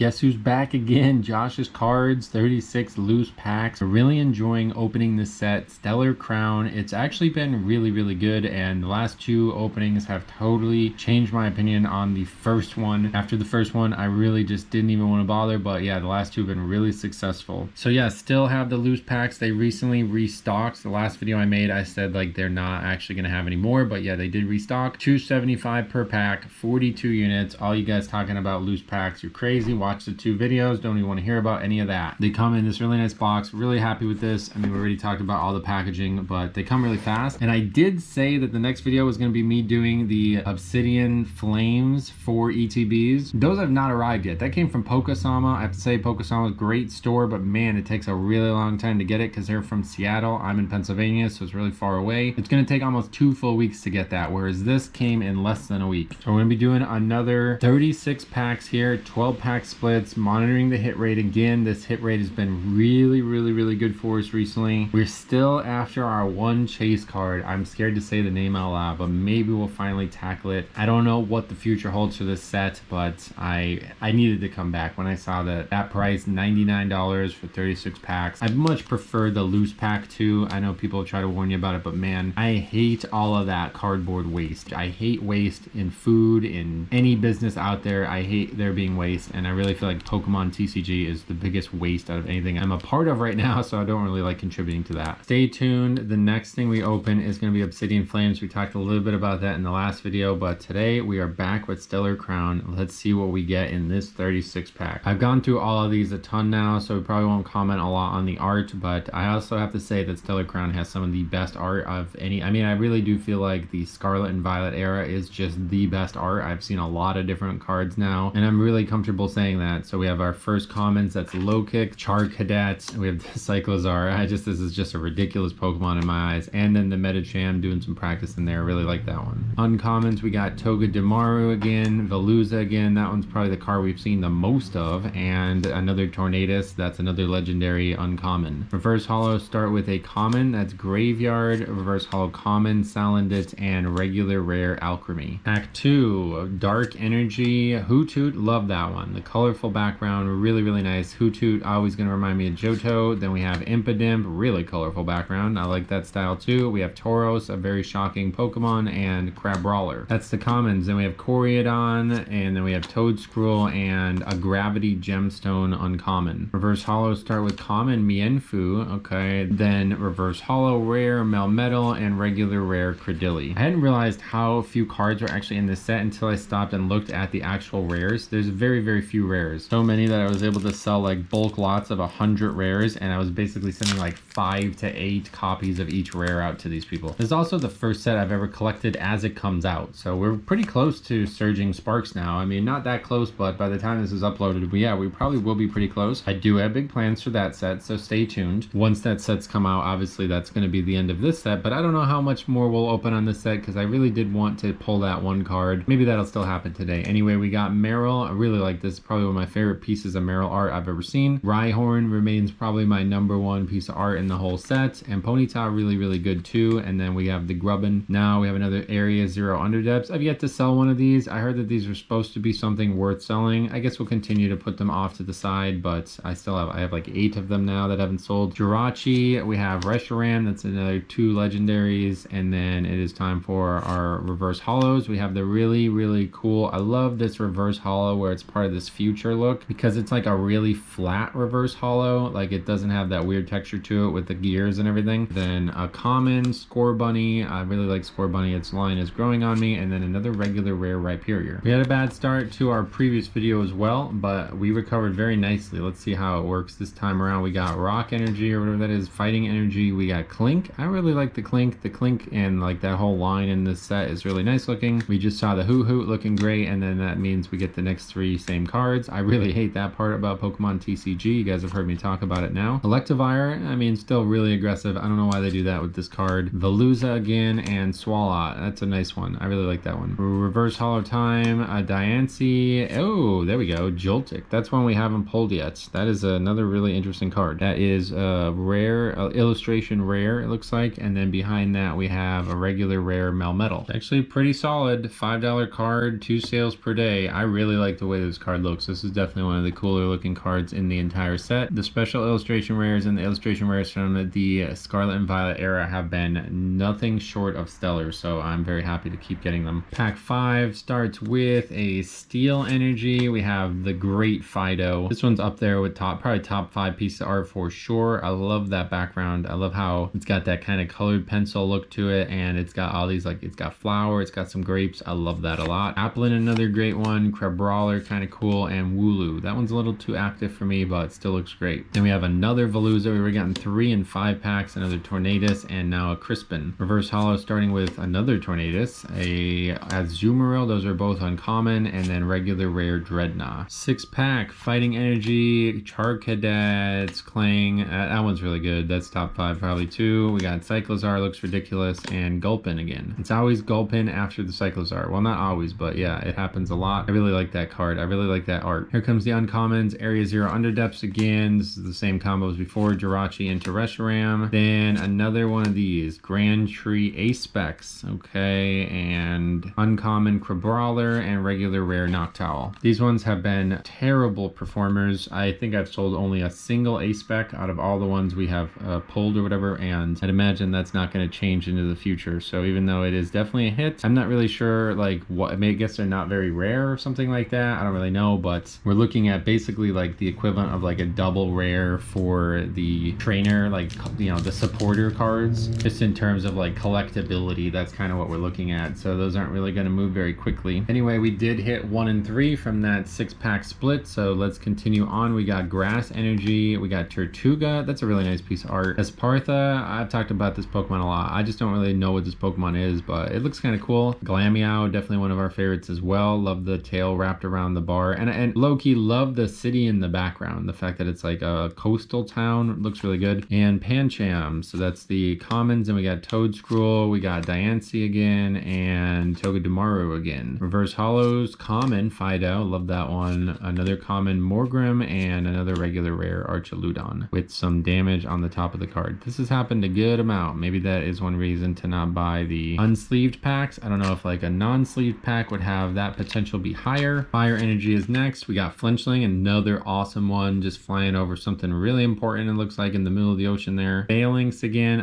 Guess who's back again? Josh's Cards, 36 loose packs. Really enjoying opening this set. Stellar Crown. It's actually been really good, and the last two openings have totally changed my opinion on the first one. After the first one, I really just didn't even want to bother, but yeah, the last two have been really successful. So yeah, still have the loose packs. They recently restocked. The last video I made, I said like they're not actually going to have any more, but yeah, they did restock. $275 per pack, 42 units. All you guys talking about loose packs, you're crazy. Watch the two videos, don't even want to hear about any of that. They come in this really nice box. Really happy with this. I mean, we already talked about all the packaging, but they come really fast. And I did say that the next video was going to be me doing the Obsidian Flames for ETBs. Those have not arrived yet. That came from Pokosama. I have to say, Pokosama is a great store, but man, it takes a really long time to get it because they're from Seattle. I'm in Pennsylvania, so it's really far away. It's going to take almost 2 full weeks to get that, whereas this came in less than a week. So we're going to be doing another 36 packs here, 12 pack splits, monitoring the hit rate. Again, this hit rate has been really good for us recently. We're still after our one chase card. I'm scared to say the name out loud, but maybe we'll finally tackle it. I don't know what the future holds for this set, but I needed to come back when I saw that price, $99 for 36 packs. I much prefer the loose pack too. I know people try to warn you about it, but man, I hate all of that cardboard waste. I hate waste in food, in any business out there. I hate there being waste, and I really feel like Pokemon TCG is the biggest waste out of anything I'm a part of right now, so I don't really like contributing to that. Stay tuned. The next thing we open is going to be Obsidian Flames. We talked a little bit about that in the last video, but today we are back with Stellar Crown. Let's see what we get in this 36 pack. I've gone through all of these a ton now, so we probably won't comment a lot on the art, but I also have to say that Stellar Crown has some of the best art of any. I mean, I really do feel like the Scarlet and Violet era is just the best art. I've seen a lot of different cards now, and I'm really comfortable saying that. So we have our first commons, that's Low Kick, Char Cadet, we have the Cyclozar. This is just a ridiculous Pokemon in my eyes. And then the Medicham, doing some practice in there. I really like that one. Uncommons, we got Togedemaru again, Veluza again. That one's probably the card we've seen the most of. And another Tornadus, that's another legendary uncommon. Reverse Holo, start with a common, that's Graveyard, Reverse Holo common, Salandit, and regular rare Alchemy. Act 2, Dark Energy, Hoothoot, love that one. The colorful background, really nice. Hoothoot, always going to remind me of Johto. Then we have Impidimp, really colorful background. I like that style too. We have Tauros, a very shocking Pokemon, and Crabrawler. That's the commons. Then we have Coreodon, and then we have Toedscruel, and a Gravity Gemstone uncommon. Reverse Holo, start with common Mienfoo, okay. Then Reverse Holo rare Melmetal, and regular rare Credilli. I hadn't realized how few cards were actually in this set until I stopped and looked at the actual rares. There's very few rares. So many that I was able to sell like bulk lots of 100 rares, and I was basically sending like 5 to 8 copies of each rare out to these people. This is also the first set I've ever collected as it comes out, so we're pretty close to Surging Sparks now. I mean, not that close, but by the time this is uploaded, yeah, we probably will be pretty close. I do have big plans for that set, so stay tuned. Once that set's come out, obviously that's going to be the end of this set, but I don't know how much more we'll open on this set because I really did want to pull that one card. Maybe that'll still happen today. Anyway, we got Meryl. I really like this. Probably one of my favorite pieces of Meryl art I've ever seen. Rhyhorn remains probably my #1 piece of art in the whole set, and Ponyta really good too. And then we have the Grubbin. Now we have another Area 0 Underdepths. I've yet to sell one of these. I heard that these are supposed to be something worth selling. I guess we'll continue to put them off to the side, but I have like 8 of them now that haven't sold. Jirachi, we have Reshiram, that's another 2 legendaries, and then it is time for our reverse holos. We have the really cool, I love this reverse holo where it's part of this future look because it's like a really flat reverse holo, like it doesn't have that weird texture to it with the gears and everything. Then a common Scorbunny, I really like Scorbunny, its line is growing on me, and then another regular rare Rhyperior. We had a bad start to our previous video as well, but we recovered very nicely. Let's see how it works this time around. We got Rock Energy or whatever that is, Fighting Energy. We got Clink. I really like the Clink and like that whole line in this set is really nice looking. We just saw the Hoot looking great, and then that means we get the next 3 same cards. I really hate that part about Pokemon TCG. You guys have heard me talk about it now. Electivire, I mean, still really aggressive. I don't know why they do that with this card. Veluza again, and Swalot. That's a nice one. I really like that one. Reverse Holo Time, Diancie. Oh, there we go. Joltik. That's one we haven't pulled yet. That is another really interesting card. That is rare, illustration rare, it looks like. And then behind that, we have a regular rare Melmetal. Actually pretty solid. $5 card, 2 sales per day. I really like the way this card looks. so this is definitely one of the cooler looking cards in the entire set. The special illustration rares and the illustration rares from the Scarlet and Violet era have been nothing short of stellar, so I'm very happy to keep getting them. Pack 5 starts with a Steel Energy. We have the Great Fido. This one's up there with probably top 5 pieces of art for sure. I love that background. I love how it's got that kind of colored pencil look to it, and it's got all these, like, it's got flower, it's got some grapes. I love that a lot. Applin, another great one. Crabrawler, kind of cool, and Wooloo. That one's a little too active for me, but it still looks great. Then we have another Veluza. We were getting 3 and 5 packs, another Tornadus, and now a Crispin. Reverse Holo starting with another Tornadus, a Azumarill. Those are both uncommon, and then regular rare Dreadnought. 6-pack Fighting Energy, Charcadets, Clang. That one's really good. That's top 5 probably too. We got Cyclozar, looks ridiculous, and Gulpin again. It's always Gulpin after the Cyclozar. Well, not always, but yeah, it happens a lot. I really like that card. I really like that art. Here comes the uncommons. Area 0 Underdepths again. This is the same combo as before. Jirachi and Terrestrium. Then another one of these. Grand Tree Ace-Specs. Okay, and uncommon Crabrawler and regular rare Noctowl. These ones have been terrible performers. I think I've sold only a single Ace-Spec out of all the ones we have pulled or whatever, and I'd imagine that's not going to change into the future. So even though it is definitely a hit, I'm not really sure, like, what, I guess they're not very rare or something like that. I don't really know, but we're looking at basically like the equivalent of like a double rare for the trainer, like, you know, the supporter cards, just in terms of like collectability. That's kind of what we're looking at. So those aren't really going to move very quickly. Anyway, we did hit 1 and 3 from that 6-pack split, so let's continue on. We got Grass Energy, we got Tortuga. That's a really nice piece of art. Espartha, I've talked about this Pokemon a lot. I just don't really know what this Pokemon is, but it looks kind of cool. Glameow, definitely one of our favorites as well. Love the tail wrapped around the bar, and low-key love the city in the background. The fact that it's like a coastal town looks really good. And Pancham, so that's the commons, and we got Toedscruel, we got Diancie again, and Togedemaru again. Reverse Holos, common Fido, love that one. Another common Morgrim, and another regular rare Archaludon with some damage on the top of the card. This has happened a good amount. Maybe that is one reason to not buy the unsleeved packs. I don't know if like a non-sleeved pack would have that potential be higher. Fire Energy is next. We got Flinchling, another awesome one, just flying over something really important, it looks like, in the middle of the ocean there. Phalanx again,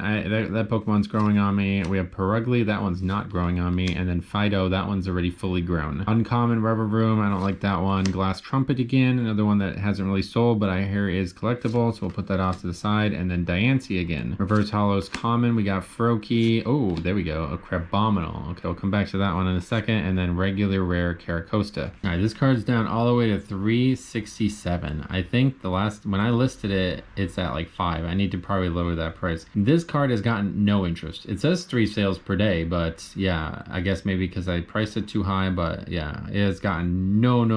that Pokemon's growing on me. We have Perugly, that one's not growing on me, and then Fido, that one's already fully grown. Uncommon Reverum, I don't like that one. Glass Trumpet again, another one that hasn't really sold, but I hear is collectible, so we'll put that off to the side. And then Diancie again. Reverse Holos common, we got Froakie. Oh, there we go, a Crabominal. Okay, we'll come back to that one in a second. And then regular rare Caracosta. All right, this card's down all the way to 367. I think the last, when I listed it, it's at like 5. I need to probably lower that price. This card has gotten no interest. It says 3 sales per day, but yeah, I guess maybe because I priced it too high, but yeah, it has gotten no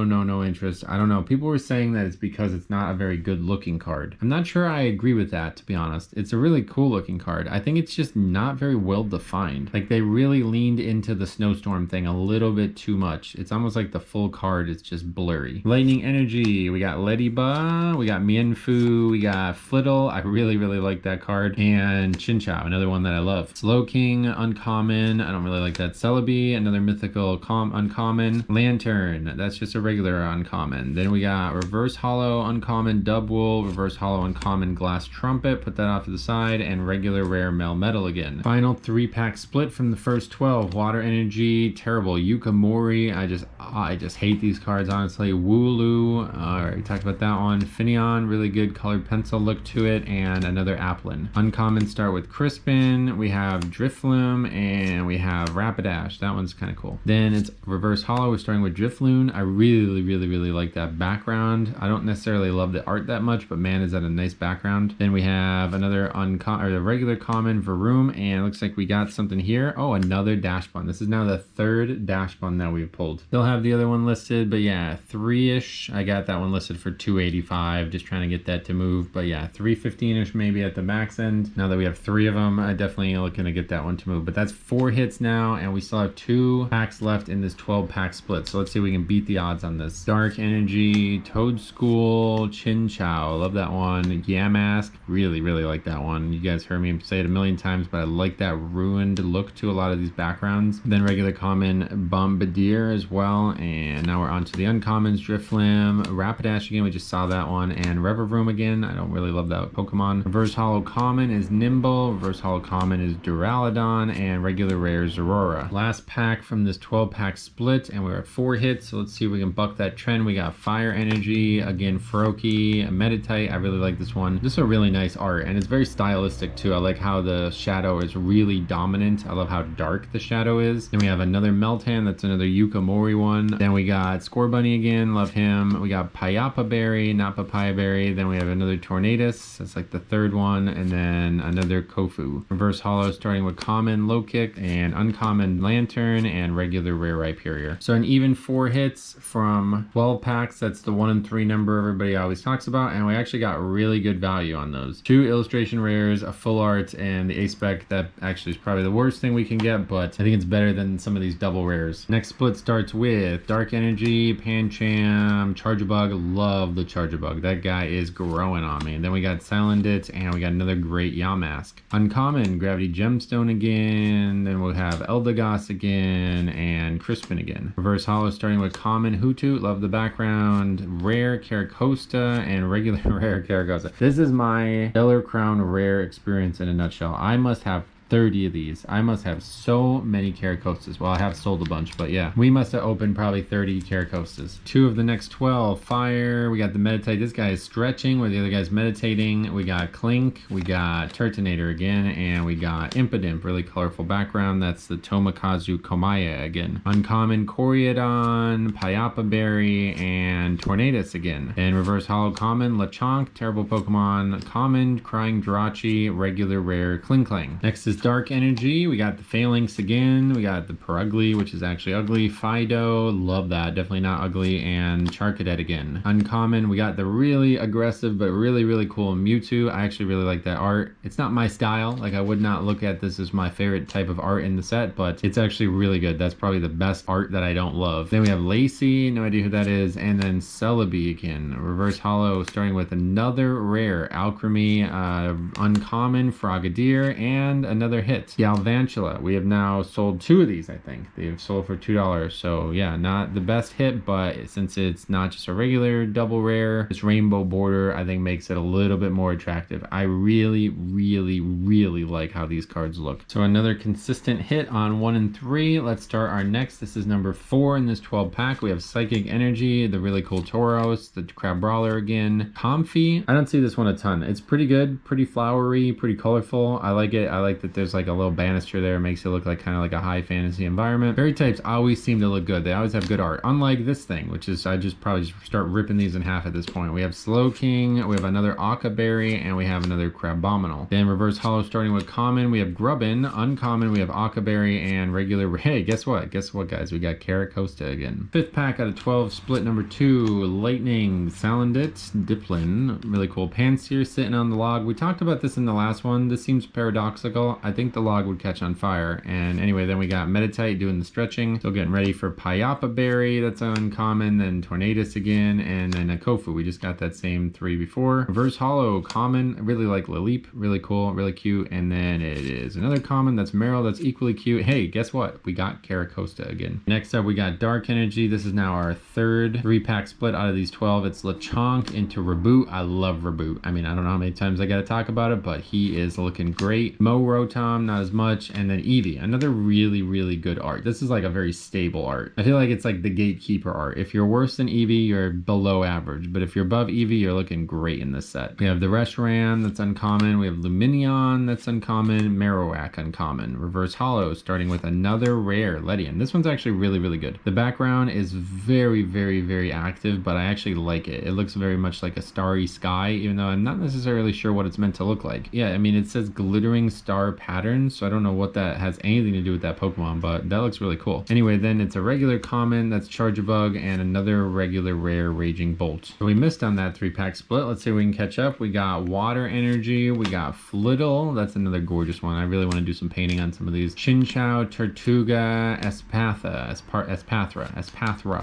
interest. I don't know. People were saying that it's because it's not a very good looking card. I'm not sure I agree with that, to be honest. It's a really cool looking card. I think it's just not very well defined. Like, they really leaned into the snowstorm thing a little bit too much. It's almost like the full card is just blurry. Lightning Energy, we got Leddyba, we got Mienfoo, we got Flittle. I really like that card. And Chinchou, another one that I love. Slowking, uncommon. I don't really like that. Celebi, another mythical uncommon. Lantern, that's just a regular uncommon. Then we got Reverse Holo, uncommon Dubwool, Reverse Holo, uncommon Glass Trumpet, put that off to the side, and regular rare Melmetal again. Final 3-pack split from the first 12. Water Energy, terrible. Yukamori, I just hate these cards, honestly. Wooloo, alright, we talked about that one. Finneon, really good colored pencil look to it, and another Applin. Uncommon start with Crispin, we have Drifloon, and we have Rapidash. That one's kind of cool. Then it's Reverse Holo, we're starting with Drifloon. I really like that background. I don't necessarily love the art that much, but man, is that a nice background. Then we have another a regular common Varoom, and it looks like we got something here. Oh, another Dashbun. This is now the 3rd Dashbun that we've pulled. Still have the other one listed, but yeah, 3-ish. I got that one listed for 285, just trying to get that to move. But yeah, 315-ish maybe at the max end. Now that we have 3 of them, I definitely looking to get that one to move. But that's 4 hits now, and we still have 2 packs left in this 12-pack split. So let's see if we can beat the odds on this. Dark Energy, Toedscruel, Chinchou, love that one. Yamask, really like that one. You guys heard me say it a million times, but I like that ruined look to a lot of these backgrounds. Then regular common Bombardier as well, and now we're on to the uncommons. Commons, Driflim, Rapidash again, we just saw that one, and Revavroom again. I don't really love that Pokemon. Reverse Holo Common is Nimble, Reverse Holo Common is Duraludon, and regular rare is Aurora. Last pack from this 12-pack split, and we're at 4 hits, so let's see if we can buck that trend. We got Fire Energy, again Froakie, Meditite. I really like this one. This is a really nice art, and it's very stylistic too. I like how the shadow is really dominant. I love how dark the shadow is. Then we have another Meltan, that's another Yukamori one. Then we got Scorbunny again, love him. We got Payapa Berry, not Papaya Berry. Then we have another Tornadus, that's like the third one, and then another Kofu. Reverse Holo starting with common Low Kick and uncommon Lantern and regular rare Rhyperior. So an even 4 hits from 12 packs. That's the 1 in 3 number everybody always talks about, and we actually got really good value on those. 2 illustration rares, a full art, and the A spec. That actually is probably the worst thing we can get, but I think it's better than some of these double rares. Next split starts with Dark Energy, Pancham, Charjabug. Love the Charjabug. That guy is growing on me. And then we got Salandit, and we got another great Yamask. Uncommon, Gravity Gemstone again. Then we'll have Eldegoss again, and Crispin again. Reverse Holo starting with common Hoothoot. Love the background. Rare Caracosta and regular rare Caracosta. This is my Stellar Crown rare experience in a nutshell. I must have 30 of these. I must have so many Caracostas. Well, I have sold a bunch, but yeah, we must have opened probably 30 Caracostas. 2 of the next 12. Fire. We got the Meditite. This guy is stretching where the other guy's meditating. We got Clink. We got Turtonator again, and we got Impidimp. Really colorful background. That's the Tomokazu Komaya again. Uncommon Coriodon, Payapa Berry, and Tornadus again. And reverse holo common Lechonk, terrible Pokemon. Common Crying Jirachi, regular rare Klinklang. Next is Dark Energy. We got the Phalanx again. We got the Perugly, which is actually ugly. Fido, love that. Definitely not ugly. And Charcadet again. Uncommon, we got the really aggressive but really cool Mewtwo. I actually really like that art. It's not my style. Like, I would not look at this as my favorite type of art in the set, but it's actually really good. That's probably the best art that I don't love. Then we have Lacey, no idea who that is. And then Celebi again. Reverse holo, starting with another rare Alchemy, uncommon Frogadier, and another hit, Galvantula. We have now sold 2 of these, I think. They've sold for $2. So yeah, not the best hit, but since it's not just a regular double rare, this rainbow border I think makes it a little bit more attractive. I really like how these cards look. So another consistent hit on 1 and 3. Let's start our next. This is number 4 in this 12 pack. We have Psychic Energy, the really cool Tauros, the Crab Brawler again, Comfy. I don't see this one a ton. It's pretty good, pretty flowery, pretty colorful. I like it. I like that there's like a little banister there. It makes it look like kind of like a high fantasy environment. Fairy types always seem to look good. They always have good art. Unlike this thing, which is, I just probably start ripping these in half at this point. We have Slowking, we have another Akaberry, and we have another Crabominal. Then reverse holo starting with common, we have Grubbin. Uncommon, we have Akaberry, and regular. Hey, guess what? Guess what, guys? We got Caracosta again. 5th pack out of 12, split number 2. Lightning, Salandit, Diplin, really cool. Panseer sitting on the log. We talked about this in the last one. This seems paradoxical. I think the log would catch on fire. And anyway, then we got Meditite doing the stretching. Still getting ready for Payapa Berry. That's uncommon. Then Tornadus again. And then a Kofu. We just got that same 3 before. Reverse holo, common. I really like Laleep. Really cool. Really cute. And then it is another common. That's Meryl. That's equally cute. Hey, guess what? We got Caracosta again. Next up, we got Dark Energy. This is now our 3rd 3-pack split out of these 12. It's Lechonk into Reboot. I love Reboot. I mean, I don't know how many times I got to talk about it, but he is looking great. Rotom, not as much. And then Eevee, another really good art. This is like a very stable art. I feel like it's like the gatekeeper art. If you're worse than Eevee, you're below average, but if you're above Eevee, you're looking great in this set. We have the Reshiram, that's uncommon. We have Luminion, that's uncommon. Marowak, uncommon. Reverse holo, starting with another rare Ledian. This one's actually really good. The background is very active, but I actually like it. It looks very much like a starry sky, even though I'm not necessarily sure what it's meant to look like. Yeah, I mean, it says glittering star patterns, so I don't know what that has anything to do with that Pokemon, but that looks really cool. Anyway, then it's a regular common, that's Charjabug, and another regular rare Raging Bolt. So we missed on that 3-pack split. Let's see if we can catch up. We got Water Energy, we got Flittle, that's another gorgeous one. I really want to do some painting on some of these. Chinchou, Tortuga, Espathra,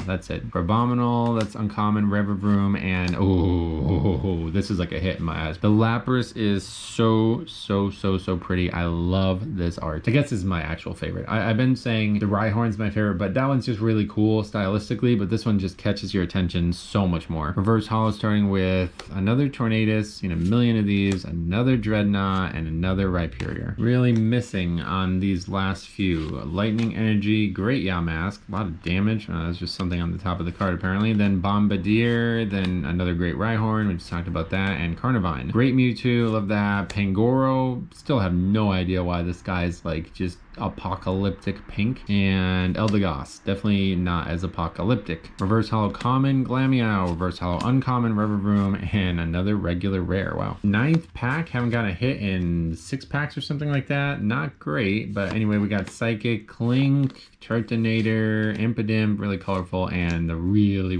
that's it. Crabominal, that's uncommon. Revavroom, and Oh, this is like a hit in my eyes. The Lapras is so pretty. I love this art. I guess this is my actual favorite. I've been saying the Rhyhorn's my favorite, but that one's just really cool stylistically, but this one just catches your attention so much more. Reverse holo starting with another Tornadus, seen a million of these, another Dreadnought, and another Rhyperior. Really missing on these last few. Lightning Energy, great Yamask, a lot of damage. That's just something on the top of the card apparently. Then Bombardier, then another great Rhyhorn, we just talked about that, and Carnivine. Great Mewtwo, love that. Pangoro, still have no idea why this guy's like just apocalyptic pink. And Eldegoss, definitely not as apocalyptic. Reverse holo common Glameow, reverse holo uncommon Revavroom, and another regular rare. Wow. 9th pack, haven't got a hit in 6 packs or something like that. Not great, but anyway, we got Psychic, Clink, Turtonator, Impidimp, really colorful, and the really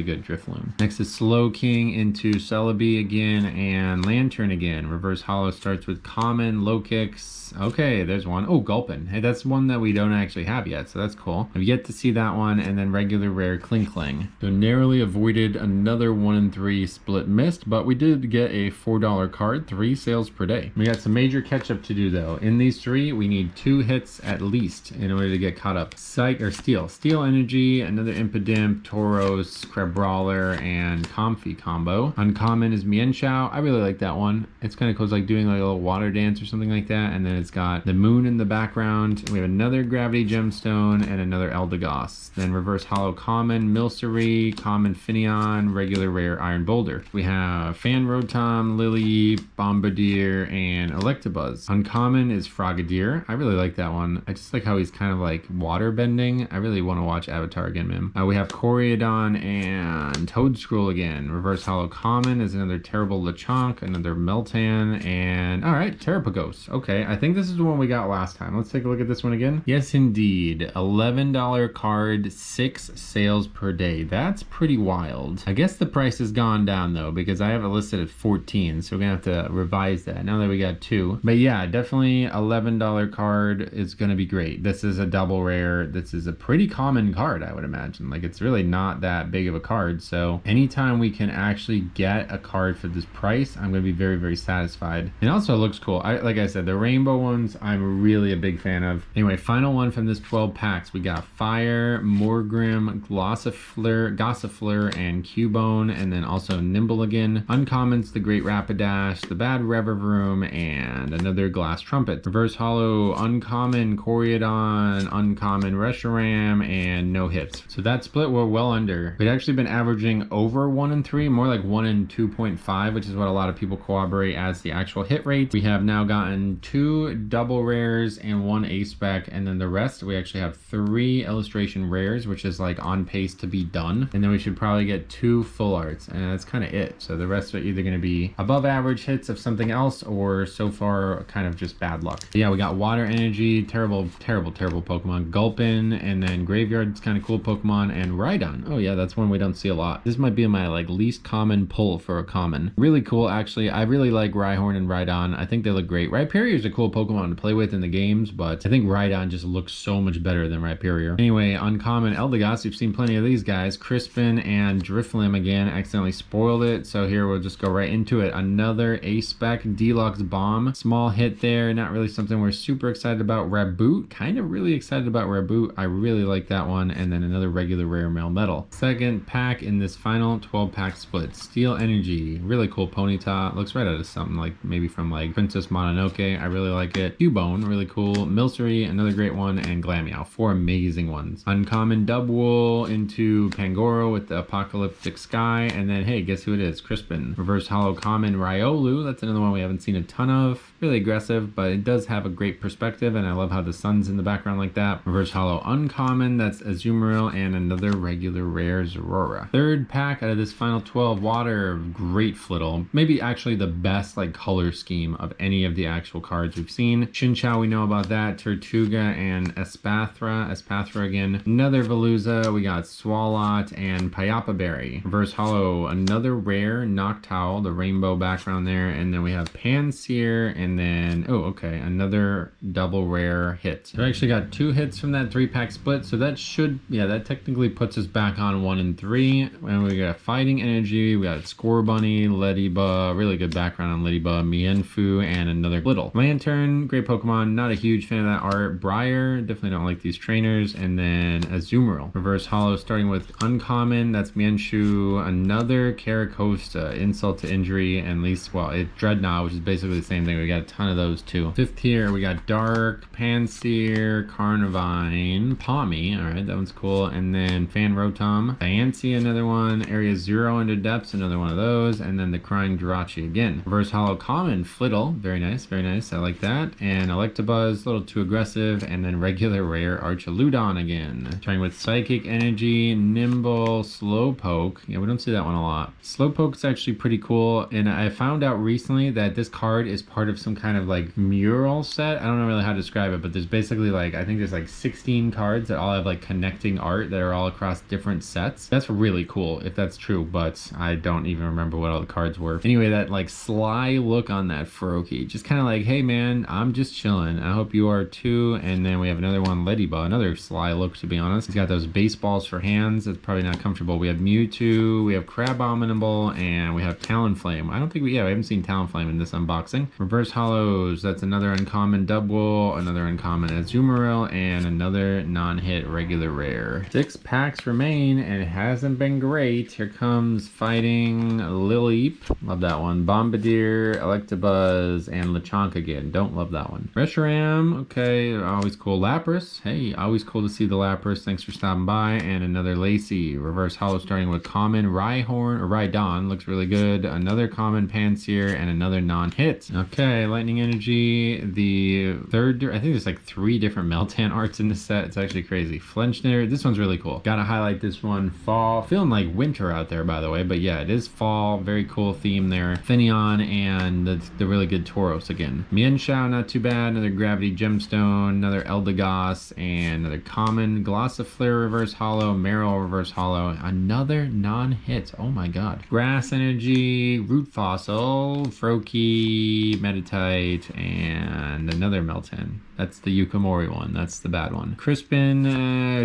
good Drifloon. Next is Slowking into Celebi again, and Lantern again. Reverse holo starts with common, low kicks. Okay, there's one. Oh, Gulpin. Hey, that's one that we don't actually have yet, so that's cool. I've yet to see that one, and then regular rare Klinkling. So narrowly avoided another 1 in 3 split missed, but we did get a $4 card, 3 sales per day. We got some major catch up to do though. In these 3, we need 2 hits at least in order to get caught up. Steel Energy, another Impidimp, Tauros, Crabrawler, and Comfy combo. Uncommon is Mienshao. I really like that one. It's kind of cool. It's like doing like a little water dance or something like that, and then it's got the moon in the background. We have another Gravity Gemstone and another Eldegoss. Then reverse holo common Milcery, common Finneon, regular rare Iron Boulder. We have Fan Rotom, Lily, Bombardier, and Electabuzz. Uncommon is Frogadier. I really like that one. I just like how he's kind of like water bending. I really want to watch Avatar again, man. We have Coreodon and Toadscroll again. Reverse holo common is another terrible Lechonk, another Meltan, and all right, Terrapagos. Okay, I think this is the one we got last time. Let's take a look at this one again. Yes, indeed. $11 card, 6 sales per day. That's pretty wild. I guess the price has gone down though, because I have it listed at 14, so we're gonna have to revise that now that we got 2. But yeah, definitely $11 card is gonna be great. This is a double rare. This is a pretty common card, I would imagine. Like, it's really not that big of a card, so anytime we can actually get a card for this price, I'm gonna be very satisfied. And also it looks cool. Like I said, the rainbow ones I'm really a big fan of. Anyway, final one from this 12 packs. We got Fire, Morgrim, Gossifleur, and Cubone, and then also Nimble-again. Uncommons, the Great Rapidash, the Bad Revavroom, and another Glass Trumpet. Reverse holo, uncommon Coreodon, uncommon Reshiram, and no hits. So that split we're well under. We'd actually been averaging over 1 in 3, more like 1 in 2.5, which is what a lot of people corroborate as the actual hit rate. We have now gotten 2 double rares and 1 ace spec, and then the rest we actually have 3 illustration rares, which is like on pace to be done, and then we should probably get 2 full arts, and that's kind of it. So the rest are either going to be above average hits of something else, or so far kind of just bad luck. But yeah, we got Water Energy, terrible Pokemon, Gulpin, and then Graveyard's kind of cool Pokemon, and Rhydon. Oh yeah, that's one we don't see a lot. This might be my like least common pull for a common. Really cool actually. I really like Rhyhorn and Rhydon. I think they look great. Rhyperior is a cool Pokemon to play with in the games, but I think Rhydon just looks so much better than Rhyperior. Anyway, uncommon Eldegoss, we've seen plenty of these guys. Crispin and Drifloon again, accidentally spoiled it, so here we'll just go right into it. Another ace spec Deluxe Bomb, small hit there, not really something we're super excited about. Raboot, kind of really excited about Raboot. I really like that one, and then another regular rare male metal. Second pack in this final 12 pack split. Steel Energy, really cool Ponyta, looks right out of something like maybe from like Princess Mononoke. I really like it. Cubone, really cool. Milcery, another great one, and Glameow, 4 amazing ones. Uncommon Dubwool into Pangoro with the Apocalyptic Sky, and then hey, guess who it is? Crispin. Reverse holo common Riolu, that's another one we haven't seen a ton of. Really aggressive, but it does have a great perspective, and I love how the sun's in the background like that. Reverse holo uncommon, that's Azumarill, and another regular rare Zorora. Third pack out of this final 12, Water, great Flittle. Maybe actually the best like color scheme of any of the actual cards we've seen. Chinchou, we know about that. Tortuga and Espathra again. Another Veluza, we got Swalot and Payapa Berry. Reverse holo, another rare Noctowl, the rainbow background there, and then we have Pansear, and then oh okay, another double rare hit. So I actually got 2 hits from that 3-pack split, so that should, yeah, that technically puts us back on 1 in 3. And we got Fighting Energy, we got Score Bunny, Ladybug, really good background on Ladybug, Mienfoo, and another Little. Lantern, great Pokemon, not a huge fan of that art. Briar, definitely don't like these trainers. And then Azumarill. Reverse Holo starting with uncommon, that's Mienshao, another Caracosta, insult to injury, and least, well, it's Dreadnought, which is basically the same thing. We got a ton of those too. Fifth tier, we got Dark, Panseer, Carnivine, Palmy, all right, that one's cool. And then Fan Rotom, Diancie, another one, Area 0 into Depths, another one of those, and then the Crying Jirachi again. Reverse Holo Common, Flittle, very nice, I like that. And Electabuzz, a little too aggressive, and then regular rare Archaludon again. Trying with Psychic Energy, Nimble, Slowpoke. Yeah, we don't see that one a lot. Slowpoke's actually pretty cool, and I found out recently that this card is part of some kind of like mural set. I don't know really how to describe it, but there's basically like, I think there's like 16 cards that all have like connecting art that are all across different sets. That's really cool if that's true, but I don't even remember what all the cards were. Anyway, that like sly look on that Froakie, just kind of like, hey man, I'm just chilling. I hope you are too. And then we have another one, Ladybug, another sly look to be honest. He's got those baseballs for hands. That's probably not comfortable. We have Mewtwo, we have Crabominable, and we have Talonflame. I don't think we haven't seen Talonflame in this unboxing. Reverse Holos, that's another uncommon Dubwool, another uncommon Azumarill, and another non-hit regular rare. 6 packs remain, and it hasn't been great. Here comes Fighting Lileep, love that one. Bombardier, Electabuzz, and Lechonk again, don't love that one. Reshiram, okay, always cool. Lapras, hey, always cool to see the Lapras, thanks for stopping by. And another Lacey. Reverse Holo starting with common Rhyhorn, or Rhydon, looks really good. Another common Panseer, and another non-hit. Okay, Lightning Energy, the third, I think there's like 3 different Meltan arts in this set, it's actually crazy. Flinchner, this one's really cool. Gotta highlight this one. Fall, feeling like winter out there by the way, but yeah, it is fall, very cool theme there. Finneon and the really good Tauros again. Mienshao, not too bad. Another Gravity Gemstone, another Eldegoss, and another common Glossifleur Reverse Holo, Marill Reverse Holo, another non-hit. Oh my god. Grass Energy, Root Fossil, Froakie, Meditite, and another Meltan. That's the Yukimori one. That's the bad one. Crispin,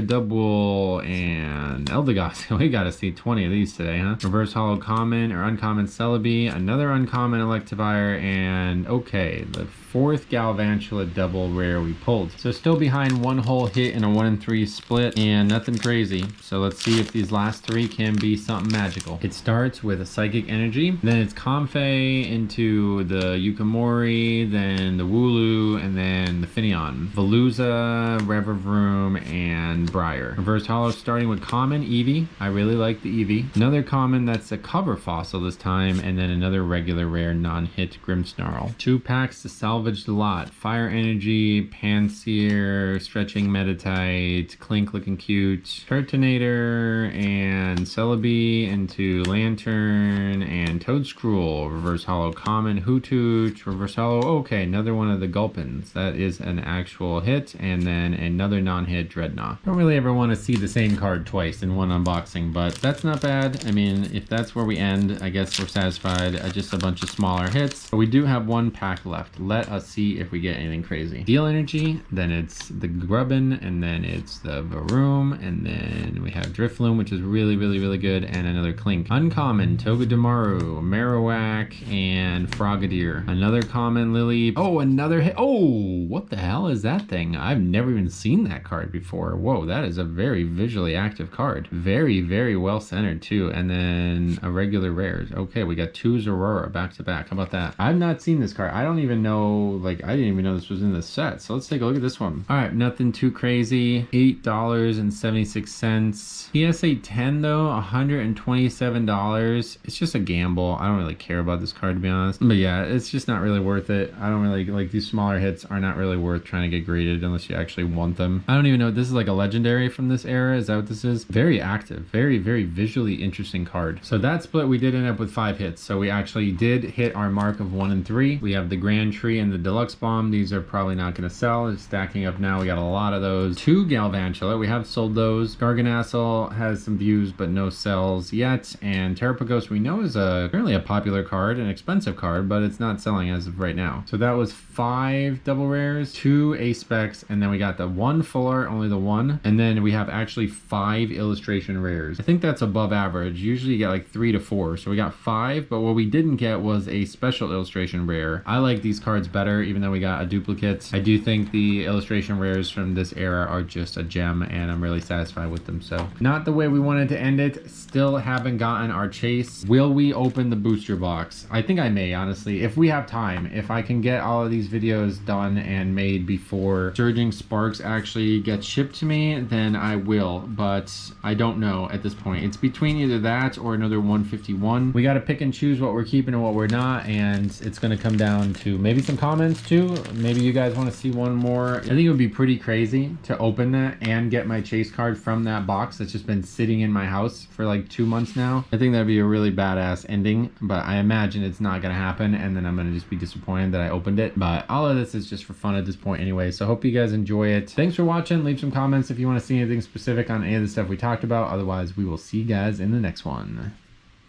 Dubwool, and Eldegoss. We gotta see 20 of these today, huh? Reverse Holo Common or Uncommon Celebi, another Uncommon Electivire, and okay, the 4th Galvantula double rare we pulled. So still behind 1 whole hit in a 1 in 3 split, and nothing crazy. So let's see if these last 3 can be something magical. It starts with a Psychic Energy, then it's Comfey into the Yukimori, then the Wooloo, and then the Finneon. Veluza, Revavroom, and Briar. Reverse Holo starting with common Eevee. I really like the Eevee. Another common that's a cover fossil this time, and then another regular rare non-hit Grimmsnarl. 2 packs to salvage the lot. Fire Energy, Panseer, Stretching Meditite, Clink looking cute, Turtonator, and Celebi into Lantern, and Toedscruel. Reverse Holo common Hoothoot. Reverse Holo, okay, another one of the Gulpins. That is an actual hit, and then another non-hit Dreadnought. Don't really ever want to see the same card twice in one unboxing, but that's not bad. I mean, if that's where we end, I guess we're satisfied. Just a bunch of smaller hits. But we do have 1 pack left. Let us see if we get anything crazy. Steel Energy, then it's the Grubbin, and then it's the Varoom, and then we have Drifloon, which is really good, and another Clink. Uncommon Togedemaru, Marowak, and Frogadier. Another common Lily. Oh, another hit. Oh, what the hell is that thing? I've never even seen that card before. Whoa, that is a very visually active card. Very well centered too. And then a regular rares. Okay, we got 2 Zorora back to back. How about that? I've not seen this card. I don't even know, like, I didn't even know this was in the set. So let's take a look at this one. All right, nothing too crazy. $8.76. PSA 10 though, $127. It's just a gamble. I don't really care about this card to be honest. But yeah, it's just not really worth it. I don't really like these smaller hits are not really worth trying to get graded unless you actually want them. I don't even know. This is like a legendary from this era. Is that what this is? Very active. Very visually interesting card. So that split, we did end up with 5 hits. So we actually did hit our mark of 1 in 3. We have the Grand Tree and the Deluxe Bomb. These are probably not going to sell. It's stacking up now. We got a lot of those. 2 Galvantula. We have sold those. Garganacl has some views but no sells yet. And Terrapagos we know is currently a popular card, an expensive card, but it's not selling as of right now. So that was 5 double rares, 2 ace specs, and then we got the 1 full art, only the 1, and then we have actually 5 illustration rares. I think that's above average. Usually you get like 3 to 4, so we got got 5, but what we didn't get was a special illustration rare. I like these cards better, even though we got a duplicate. I do think the illustration rares from this era are just a gem, and I'm really satisfied with them. So not the way we wanted to end it. Still haven't gotten our chase. Will we open the booster box? I think I may, honestly, if we have time. If I can get all of these videos done and made before Surging Sparks actually gets shipped to me, then I will, but I don't know at this point. It's between either that or another 151. We got to pick and choose what we're keeping and what we're not, and it's going to come down to maybe some comments too. Maybe you guys want to see one more. I think it would be pretty crazy to open that and get my chase card from that box that's just been sitting in my house for like 2 months now. I think that'd be a really badass ending, but I imagine it's not going to happen, and then I'm going to just be disappointed that I opened it. But all of this is just for fun at this point anyway, so hope you guys enjoy it. Thanks for watching. Leave some comments if you want to see anything specific on any of the stuff we talked about. Otherwise, we will see you guys in the next one.